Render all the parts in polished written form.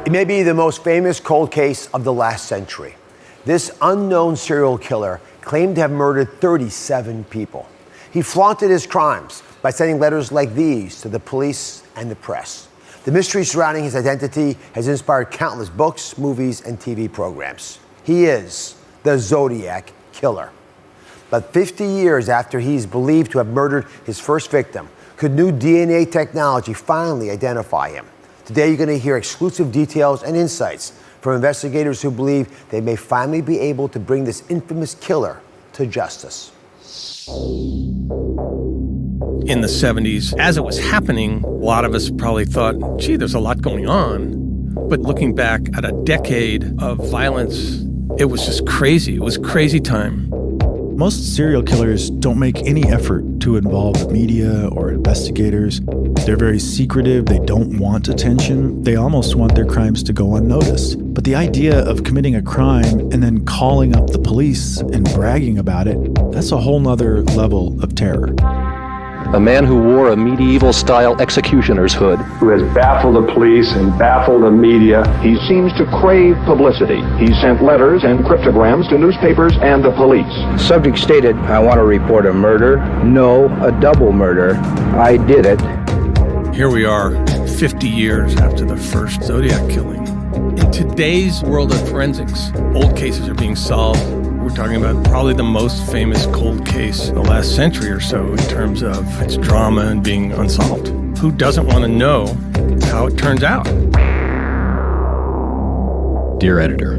It may be the most famous cold case of the last century. This unknown serial killer claimed to have murdered 37 people. He flaunted his crimes by sending letters like these to the police and the press. The mystery surrounding his identity has inspired countless books, movies, and TV programs. He is the Zodiac Killer. But 50 years after he's believed to have murdered his first victim, could new DNA technology finally identify him? Today, you're going to hear exclusive details and insights from investigators who believe they may finally be able to bring this infamous killer to justice. In the 70s, as it was happening, a lot of us probably thought, gee, there's a lot going on. But looking back at a decade of violence, it was just crazy. It was a crazy time. Most serial killers don't make any effort to involve the media or investigators. They're very secretive. They don't want attention. They almost want their crimes to go unnoticed. But the idea of committing a crime and then calling up the police and bragging about it, that's a whole nother level of terror. A man who wore a medieval-style executioner's hood. Who has baffled the police and baffled the media. He seems to crave publicity. He sent letters and cryptograms to newspapers and the police. Subject stated, I want to report a murder. No, a double murder. I did it. Here we are, 50 years after the first Zodiac killing. In today's world of forensics, old cases are being solved. We're talking about probably the most famous cold case in the last century or so in terms of its drama and being unsolved. Who doesn't want to know how it turns out? Dear editor,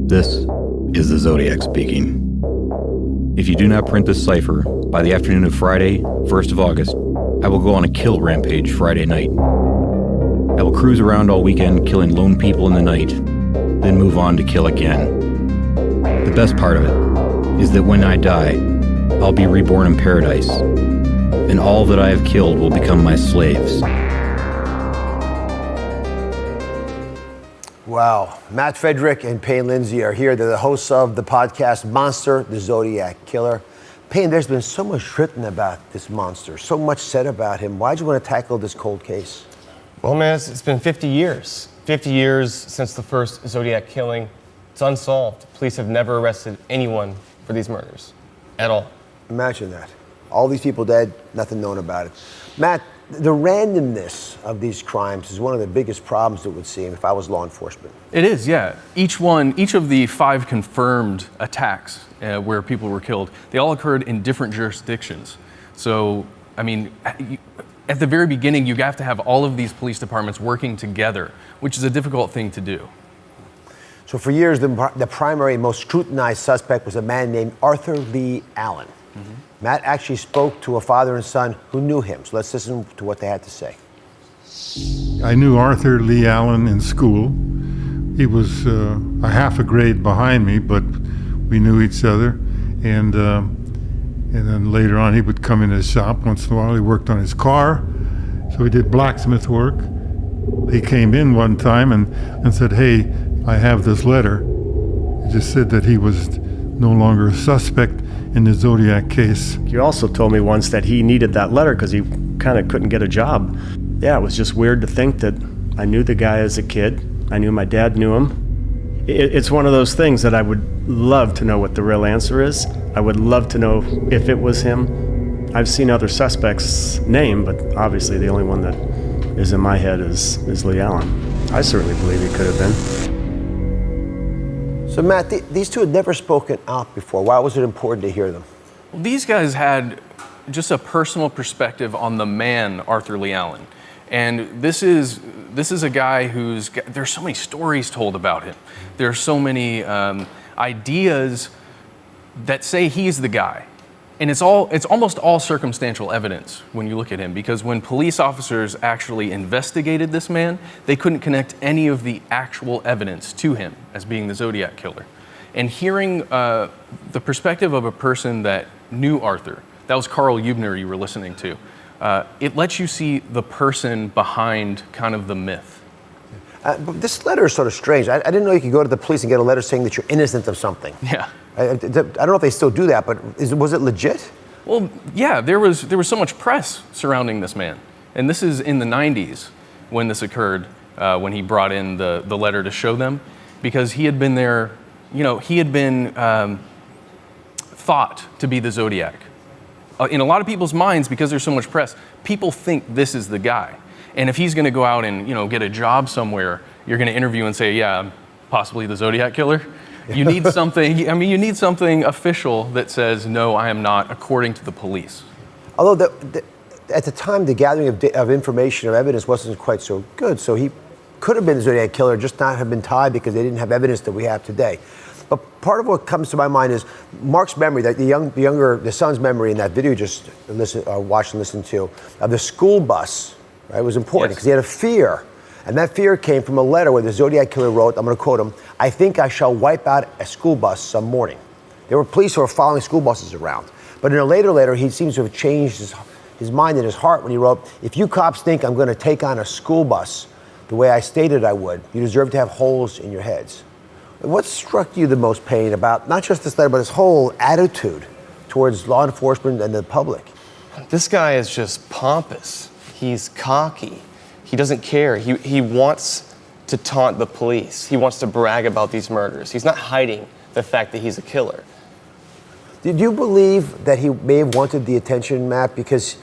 this is the Zodiac speaking. If you do not print this cipher by the afternoon of Friday, 1st of August, I will go on a kill rampage Friday night. I will cruise around all weekend killing lone people in the night, then move on to kill again. The best part of it is that when I die, I'll be reborn in paradise, and all that I have killed will become my slaves. Wow. Matt, Frederick, and Payne Lindsey are here. They're the hosts of the podcast Monster, the Zodiac Killer. Payne, there's been so much written about this monster, so much said about him. Why'd you want to tackle this cold case? Well, man, it's been 50 years. 50 years since the first Zodiac killing. It's unsolved. Police have never arrested anyone for these murders at all. Imagine that. All these people dead, nothing known about it. Matt, the randomness of these crimes is one of the biggest problems, it would seem, if I was law enforcement. It is, yeah. Each of the 5 confirmed attacks where people were killed, they all occurred in different jurisdictions. So, I mean, at the very beginning, you have to have all of these police departments working together, which is a difficult thing to do. So for years, the primary, most scrutinized suspect was a man named Arthur Leigh Allen. Mm-hmm. Matt actually spoke to a father and son who knew him. So let's listen to what they had to say. I knew Arthur Leigh Allen in school. He was a half a grade behind me, but we knew each other. And then later on, he would come in his shop once in a while. He worked on his car, so he did blacksmith work. He came in one time and said, "Hey, I have this letter." He just said that he was no longer a suspect in the Zodiac case. You also told me once that he needed that letter because he kind of couldn't get a job. Yeah, it was just weird to think that I knew the guy as a kid. I knew my dad knew him. It's one of those things that I would love to know what the real answer is. I would love to know if it was him. I've seen other suspects' name, but obviously the only one that is in my head is Leigh Allen. I certainly believe he could have been. So Matt, these two had never spoken out before. Why was it important to hear them? Well, these guys had just a personal perspective on the man, Arthur Leigh Allen. And this is a guy there's so many stories told about him. There are so many ideas that say he's the guy. And it's almost all circumstantial evidence when you look at him, because when police officers actually investigated this man, they couldn't connect any of the actual evidence to him as being the Zodiac Killer. And hearing the perspective of a person that knew Arthur, that was Carl Eubner you were listening to, it lets you see the person behind kind of the myth. But this letter is sort of strange. I didn't know you could go to the police and get a letter saying that you're innocent of something. Yeah. I don't know if they still do that, but was it legit? Well, yeah, there was so much press surrounding this man. And this is in the 90s when this occurred. when he brought in the letter to show them, because he had been there, he had been thought to be the Zodiac. In a lot of people's minds, because there's so much press, people think this is the guy. And if he's going to go out and get a job somewhere, you're going to interview and say, yeah, I'm possibly the Zodiac Killer. You need something. I mean, you need something official that says, no, I am not, according to the police. Although at the time, the gathering of information or evidence wasn't quite so good, so he could have been the Zodiac Killer, just not have been tied because they didn't have evidence that we have today. But part of what comes to my mind is Mark's memory, that the son's memory in that video you just watched and listened to, of the school bus, right, was important because he had a fear. And that fear came from a letter where the Zodiac Killer wrote, I'm going to quote him, "I think I shall wipe out a school bus some morning." There were police who were following school buses around. But in a later letter, he seems to have changed his mind and his heart when he wrote, "If you cops think I'm going to take on a school bus the way I stated I would, you deserve to have holes in your heads." What struck you the most, Payne, about not just this letter, but his whole attitude towards law enforcement and the public? This guy is just pompous. He's cocky. He doesn't care. He wants to taunt the police. He wants to brag about these murders. He's not hiding the fact that he's a killer. Did you believe that he may have wanted the attention, Matt, because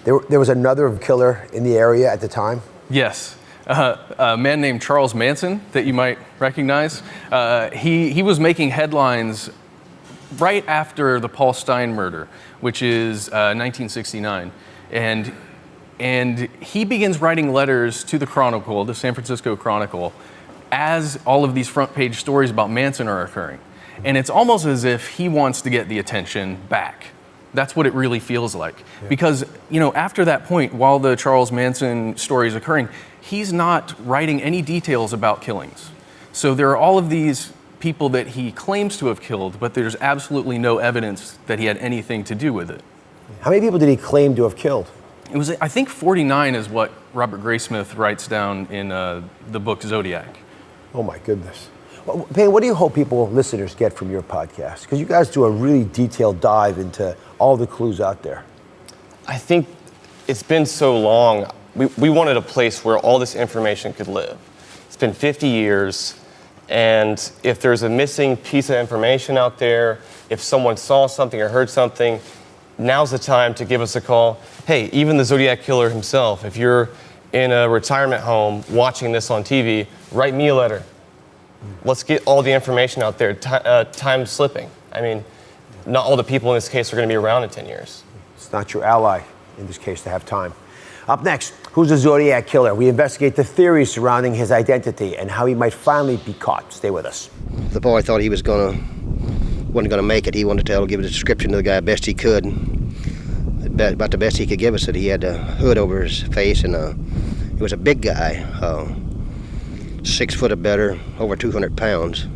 there was another killer in the area at the time? Yes. A man named Charles Manson that you might recognize. He was making headlines right after the Paul Stein murder, which is 1969. And he begins writing letters to the Chronicle, the San Francisco Chronicle, as all of these front page stories about Manson are occurring. And it's almost as if he wants to get the attention back. That's what it really feels like. Yeah. Because, after that point, while the Charles Manson story is occurring, he's not writing any details about killings. So there are all of these people that he claims to have killed, but there's absolutely no evidence that he had anything to do with it. How many people did he claim to have killed? It was, I think 49 is what Robert Graysmith writes down in the book Zodiac. Oh my goodness. Well, Payne, what do you hope listeners get from your podcast? Because you guys do a really detailed dive into all the clues out there. I think it's been so long. We wanted a place where all this information could live. It's been 50 years, and if there's a missing piece of information out there, if someone saw something or heard something, now's the time to give us a call. Hey, even the Zodiac Killer himself, if you're in a retirement home watching this on TV, write me a letter. Let's get all the information out there. Time's slipping. I mean, not all the people in this case are going to be around in 10 years. It's not your ally in this case to have time. Up next, who's the Zodiac Killer? We investigate the theories surrounding his identity and how he might finally be caught. Stay with us. The boy thought he wasn't gonna make it. He wanted to give a description to the guy best he could. About the best he could give us, that he had a hood over his face, and he was a big guy, 6 foot or better, over 200 pounds.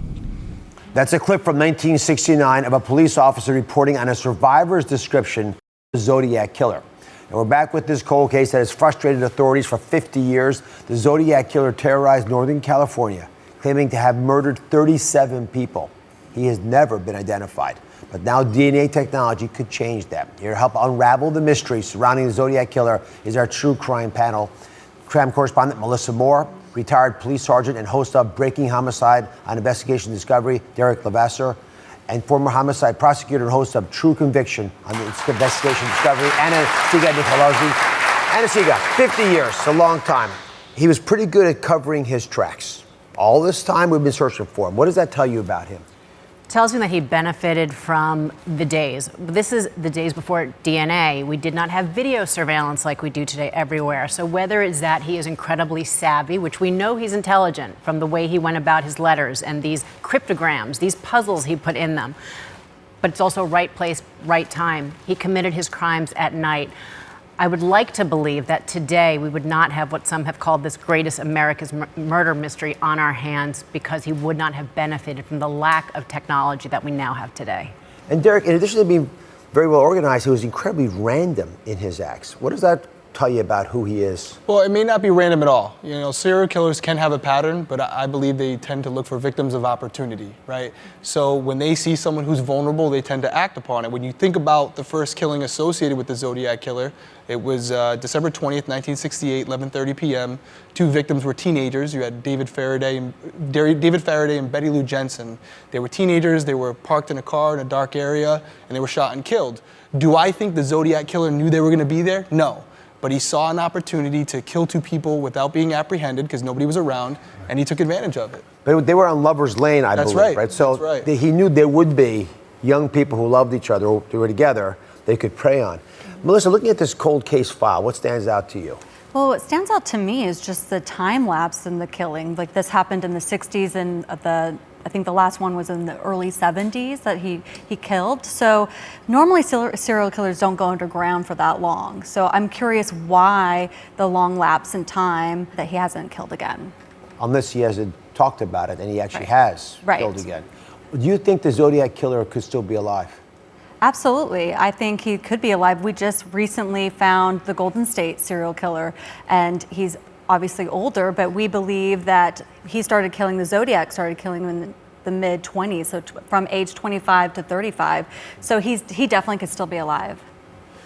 That's a clip from 1969 of a police officer reporting on a survivor's description of the Zodiac Killer. And we're back with this cold case that has frustrated authorities for 50 years. The Zodiac Killer terrorized Northern California, claiming to have murdered 37 people. He has never been identified. But now DNA technology could change that. Here to help unravel the mystery surrounding the Zodiac Killer is our true crime panel. Crime correspondent Melissa Moore, retired police sergeant and host of Breaking Homicide on Investigation Discovery, Derrick Levasseur, and former homicide prosecutor and host of True Conviction on the Investigation Discovery, Anna-Sigga Nicolazzi. Anna-Sigga, 50 years, a long time. He was pretty good at covering his tracks. All this time we've been searching for him. What does that tell you about him? Tells me that he benefited from the days. This is the days before DNA. We did not have video surveillance like we do today everywhere. So whether it's that he is incredibly savvy, which we know he's intelligent from the way he went about his letters and these cryptograms, these puzzles he put in them, but it's also right place, right time. He committed his crimes at night. I would like to believe that today we would not have what some have called this greatest America's murder mystery on our hands, because he would not have benefited from the lack of technology that we now have today. And Derrick, in addition to being very well organized, he was incredibly random in his acts. What does that tell you about who he is? Well, it may not be random at all. You know, serial killers can have a pattern, but I believe they tend to look for victims of opportunity, right? So when they see someone who's vulnerable, they tend to act upon it. When you think about the first killing associated with the Zodiac Killer, it was December 20th, 1968, 11:30 p.m. 2 victims were teenagers. You had David Faraday and Betty Lou Jensen. They were teenagers. They were parked in a car in a dark area, and they were shot and killed. Do I think the Zodiac Killer knew they were going to be there? No. But he saw an opportunity to kill 2 people without being apprehended because nobody was around, and he took advantage of it. But they were on Lover's Lane, I believe, right? right? So That's right. he knew there would be young people who loved each other, who were together, they could prey on. Melissa, looking at this cold case file, what stands out to you? Well, what stands out to me is just the time lapse in the killing. Like, this happened in the 60s, and I think the last one was in the early 70s that he killed. So normally serial killers don't go underground for that long. So I'm curious why the long lapse in time that he hasn't killed again. Unless he hasn't talked about it and he actually has killed again. Do you think the Zodiac Killer could still be alive? Absolutely. I think he could be alive. We just recently found the Golden State serial killer, and he's obviously older, but we believe that he started killing, the Zodiac started killing him in the mid-20s, so from age 25 to 35. So he definitely could still be alive.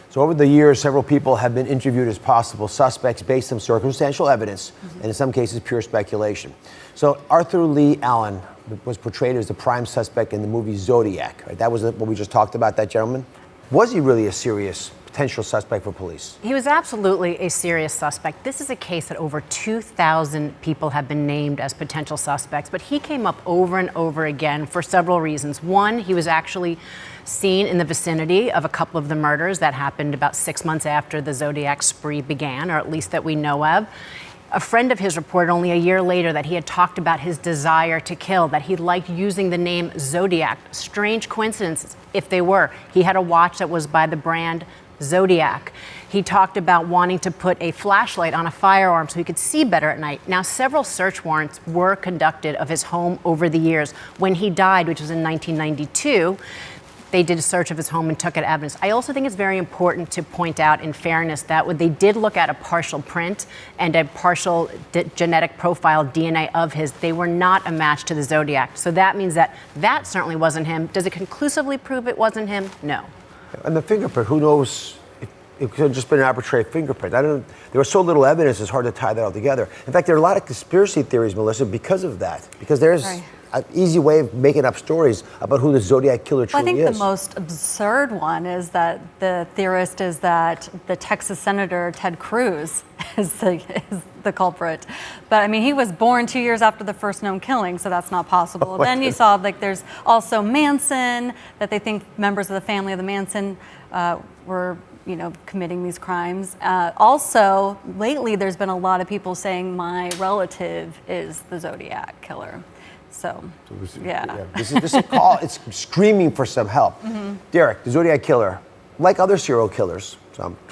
So over the years, several people have been interviewed as possible suspects based on circumstantial evidence, and in some cases, pure speculation. So Arthur Leigh Allen was portrayed as the prime suspect in the movie Zodiac. Right? That was what we just talked about, that gentleman. Was he really a serious potential suspect for police? He was absolutely a serious suspect. This is a case that over 2,000 people have been named as potential suspects, but he came up over and over again for several reasons. One, he was actually seen in the vicinity of a couple of the murders that happened about 6 months after the Zodiac spree began, or at least that we know of. A friend of his reported only a year later that he had talked about his desire to kill, that he liked using the name Zodiac. Strange coincidence if they were. He had a watch that was by the brand Zodiac. He talked about wanting to put a flashlight on a firearm so he could see better at night. Now, several search warrants were conducted of his home over the years. When he died, which was in 1992, they did a search of his home and took it evidence. I also think it's very important to point out, in fairness, that when they did look at a partial print and a partial genetic profile DNA of his, they were not a match to the Zodiac. So that means that certainly wasn't him. Does it conclusively prove it wasn't him? No. And the fingerprint, who knows? It could have just been an arbitrary fingerprint. There was so little evidence, it's hard to tie that all together. In fact, there are a lot of conspiracy theories, Melissa, because of that. Because there's an easy way of making up stories about who the Zodiac Killer truly is. I think the most absurd one is that the theorist is that the Texas Senator Ted Cruz is the culprit. But I mean, he was born 2 years after the first known killing, so that's not possible. Then you saw, like, there's also Manson, that they think members of the family of the Manson were, committing these crimes. Also, lately, there's been a lot of people saying my relative is the Zodiac Killer. So This is a call. It's screaming for some help. Derrick, the Zodiac Killer, like other serial killers,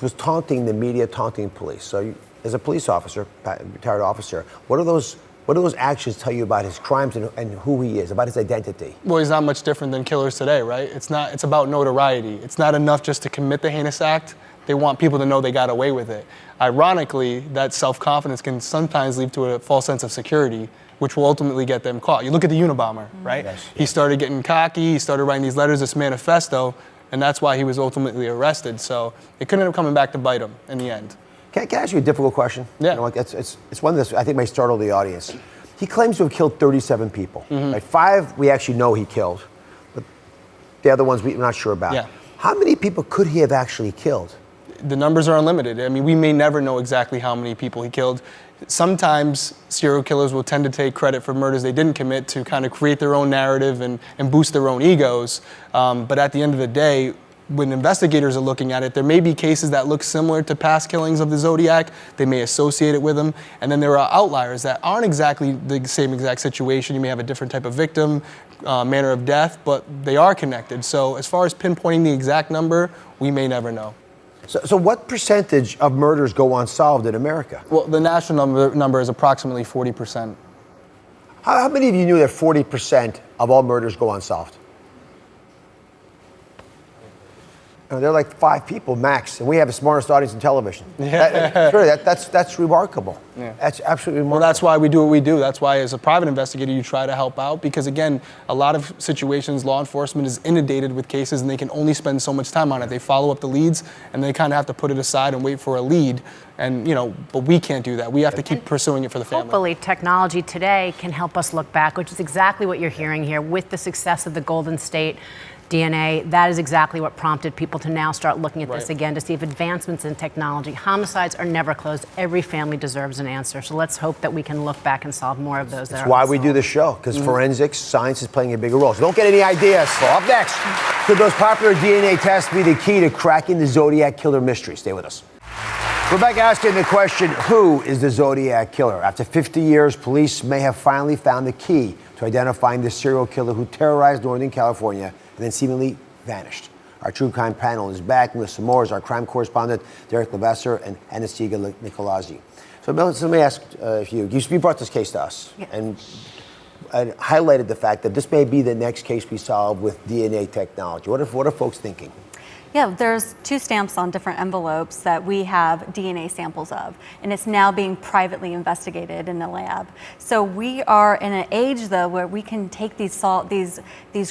was taunting the media, taunting police. So, as a police officer, retired officer, what do those actions tell you about his crimes and who he is, about his identity? Well, he's not much different than killers today, right? It's about notoriety. It's not enough just to commit the heinous act. They want people to know they got away with it. Ironically, that self-confidence can sometimes lead to a false sense of security, which will ultimately get them caught. You look at the Unabomber, right? Yes. He started getting cocky, he started writing these letters, this manifesto, and that's why he was ultimately arrested. So it could end up coming back to bite him in the end. Can I ask you a difficult question? Yeah. It's one that I think may startle the audience. He claims to have killed 37 people. Right? 5 we actually know he killed, but the other ones we're not sure about. Yeah. How many people could he have actually killed? The numbers are unlimited. I mean, we may never know exactly how many people he killed. Sometimes serial killers will tend to take credit for murders they didn't commit to kind of create their own narrative and boost their own egos. But at the end of the day, when investigators are looking at it, there may be cases that look similar to past killings of the Zodiac. They may associate it with him. And then there are outliers that aren't exactly the same exact situation. You may have a different type of victim, manner of death, but they are connected. So as far as pinpointing the exact number, we may never know. So what percentage of murders go unsolved in America? Well, the national number is approximately 40%. How many of you knew that 40% of all murders go unsolved? They're like 5 people max, and we have the smartest audience in television. That's remarkable. Yeah. That's absolutely remarkable. Well, that's why we do what we do. That's why, as a private investigator, you try to help out because, again, a lot of situations, law enforcement is inundated with cases, and they can only spend so much time on it. They follow up the leads, and they kind of have to put it aside and wait for a lead. And but we can't do that. We have to keep pursuing it for the family. Hopefully, technology today can help us look back, which is exactly what you're hearing here with the success of the Golden State DNA. That is exactly what prompted people to now start looking at this again to see if advancements in technology. Homicides are never closed. Every family deserves an answer. So let's hope that we can look back and solve more of those. That's why we do this show, because forensics, science is playing a bigger role. So don't get any ideas. So up next, could those popular DNA tests be the key to cracking the Zodiac Killer mystery? Stay with us. We're back asking the question, who is the Zodiac Killer? After 50 years, police may have finally found the key to identifying the serial killer who terrorized Northern California and then seemingly vanished. Our true crime panel is back. Melissa Moore is our crime correspondent, Derrick Levasseur, and Anna-Sigga Nicolazzi. So let me ask you brought this case to us and highlighted the fact that this may be the next case we solve with DNA technology. What are folks thinking? Yeah, there's 2 stamps on different envelopes that we have DNA samples of, and it's now being privately investigated in the lab. So we are in an age, though, where we can take these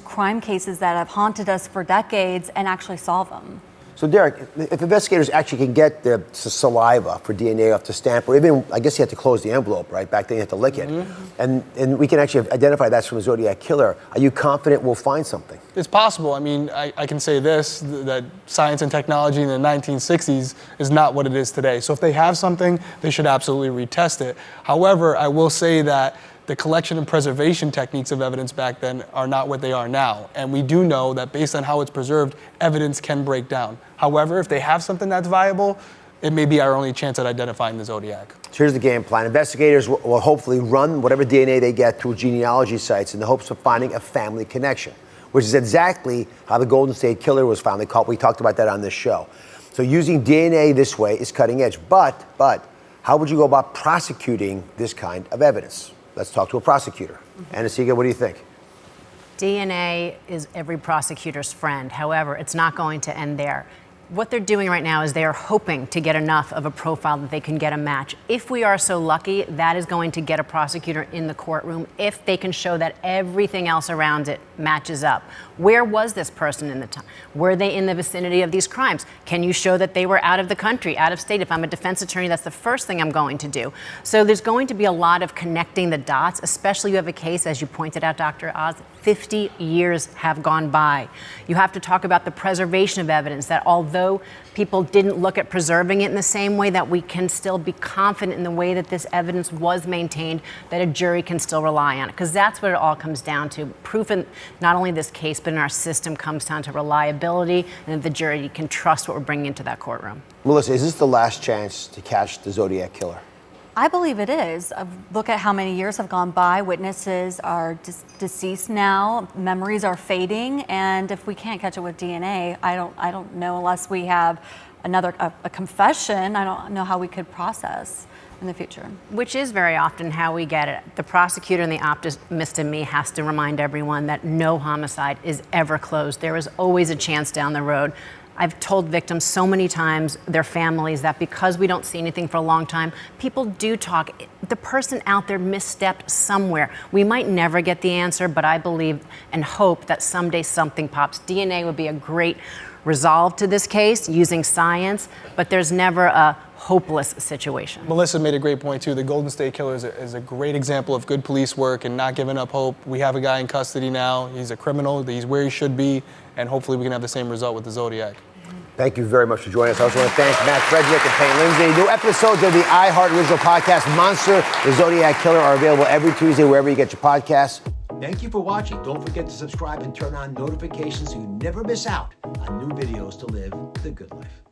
crime cases that have haunted us for decades and actually solve them. So Derrick, if investigators actually can get the saliva for DNA off the stamp, or even, I guess you have to close the envelope, right? Back then you had to lick it. And we can actually identify that's from a Zodiac Killer. Are you confident we'll find something? It's possible. I mean, I can say this, that science and technology in the 1960s is not what it is today. So if they have something, they should absolutely retest it. However, I will say that the collection and preservation techniques of evidence back then are not what they are now. And we do know that based on how it's preserved, evidence can break down. However, if they have something that's viable, it may be our only chance at identifying the Zodiac. So here's the game plan. Investigators will hopefully run whatever DNA they get through genealogy sites in the hopes of finding a family connection, which is exactly how the Golden State Killer was found. We talked about that on this show. So using DNA this way is cutting edge. But how would you go about prosecuting this kind of evidence? Let's talk to a prosecutor. Anna-Sigga, what do you think? DNA is every prosecutor's friend. However, it's not going to end there. What they're doing right now is they are hoping to get enough of a profile that they can get a match. If we are so lucky, that is going to get a prosecutor in the courtroom if they can show that everything else around it matches up. Where was this person in the time? Were they in the vicinity of these crimes? Can you show that they were out of the country, out of state? If I'm a defense attorney, that's the first thing I'm going to do. So there's going to be a lot of connecting the dots, especially you have a case, as you pointed out, Dr. Oz, 50 years have gone by. You have to talk about the preservation of evidence, that although people didn't look at preserving it in the same way, that we can still be confident in the way that this evidence was maintained, that a jury can still rely on it. Because that's what it all comes down to. Proof in not only this case, but in our system comes down to reliability, and that the jury can trust what we're bringing into that courtroom. Melissa, is this the last chance to catch the Zodiac Killer? I believe it is. Look at how many years have gone by. Witnesses are deceased now. Memories are fading, and if we can't catch it with DNA, I don't know, unless we have a confession. I don't know how we could process in the future. Which is very often how we get it. The prosecutor and the optimist in me has to remind everyone that no homicide is ever closed. There is always a chance down the road. I've told victims so many times, their families, that because we don't see anything for a long time, people do talk. The person out there misstepped somewhere. We might never get the answer, but I believe and hope that someday something pops. DNA would be a great resolve to this case using science, but there's never a hopeless situation. Melissa made a great point too. The Golden State Killer is a great example of good police work and not giving up hope. We have a guy in custody now. He's a criminal. He's where he should be, and hopefully we can have the same result with the Zodiac. Thank you very much for joining us. I also want to thank Matt Frederick and Payne Lindsey. New episodes of the iHeart original podcast, Monster, the Zodiac Killer, are available every Tuesday wherever you get your podcasts. Thank you for watching. Don't forget to subscribe and turn on notifications so you never miss out on new videos to live the good life.